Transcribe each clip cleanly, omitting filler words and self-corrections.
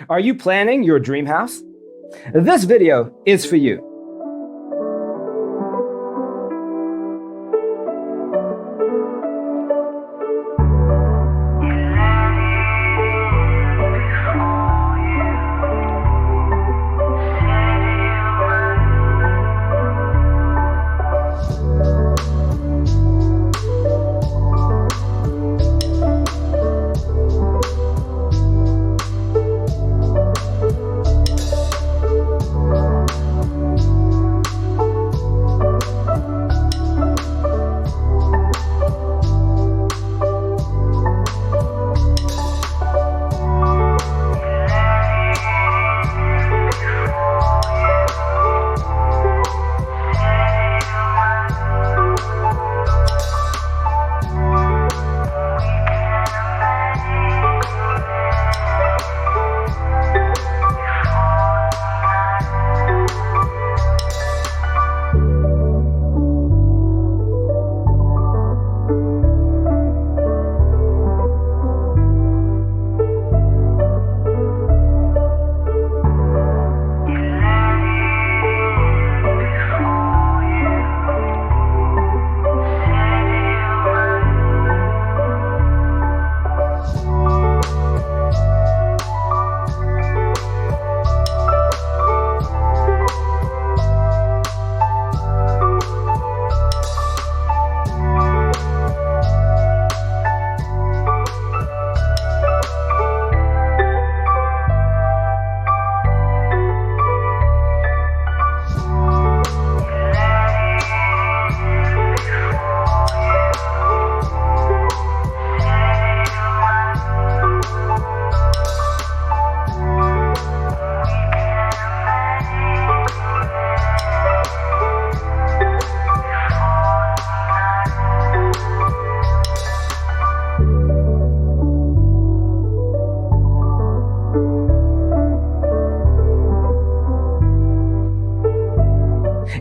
Are you planning your dream house? This video is for you.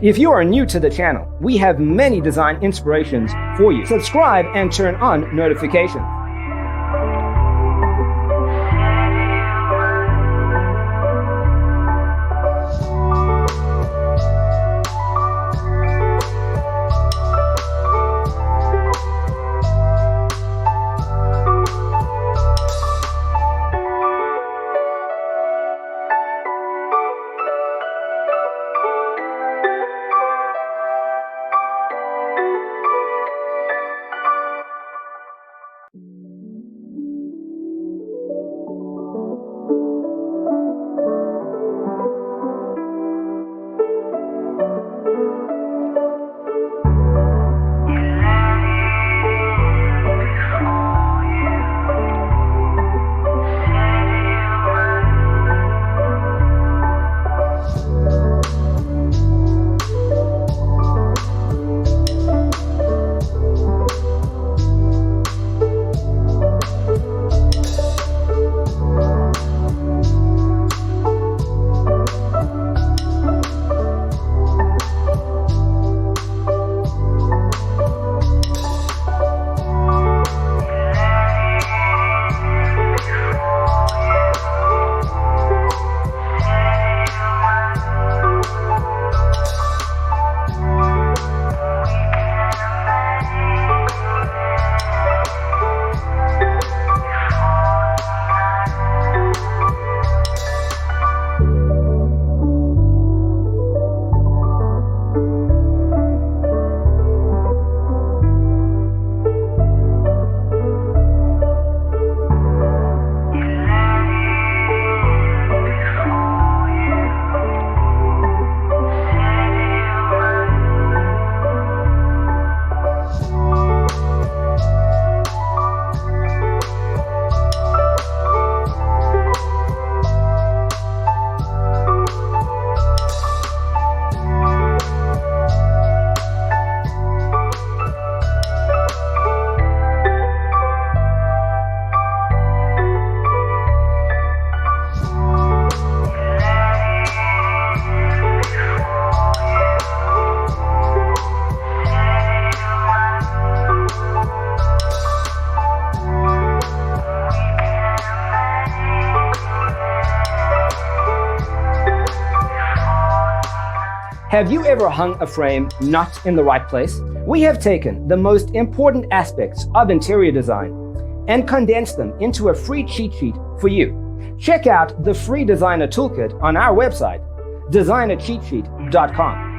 If you are new to the channel, we have many design inspirations for you. Subscribe and turn on notifications. Have you ever hung a frame not in the right place? We have taken the most important aspects of interior design and condensed them into a free cheat sheet for you. Check out the free designer toolkit on our website, designercheatsheet.com.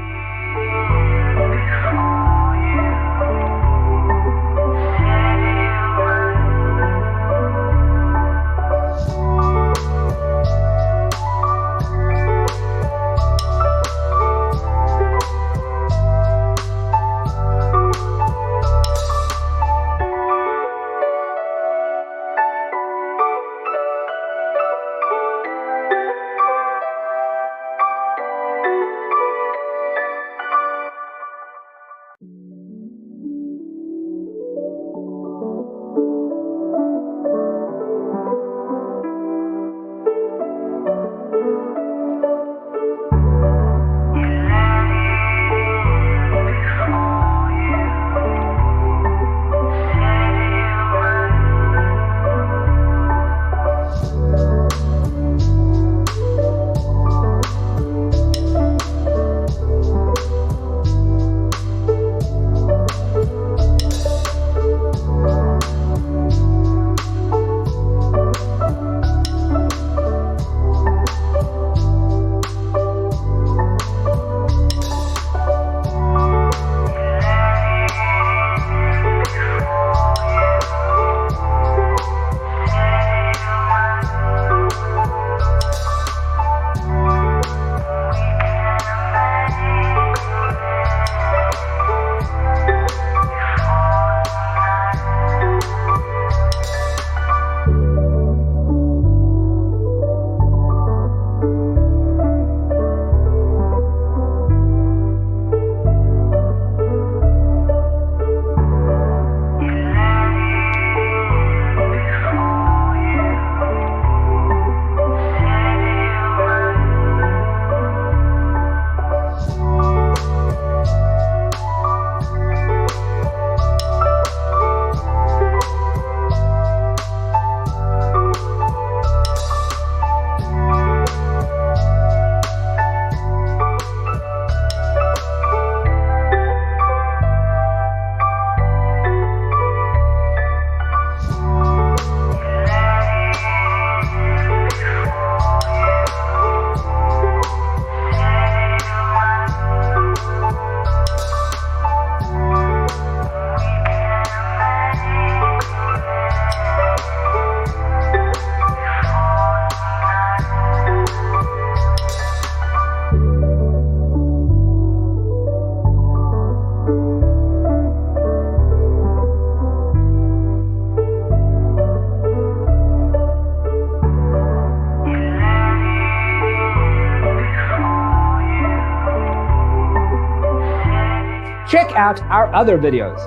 Check out our other videos.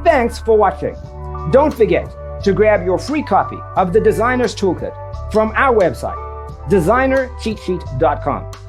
Thanks for watching. Don't forget to grab your free copy of the Designer's Toolkit from our website, designercheatsheet.com.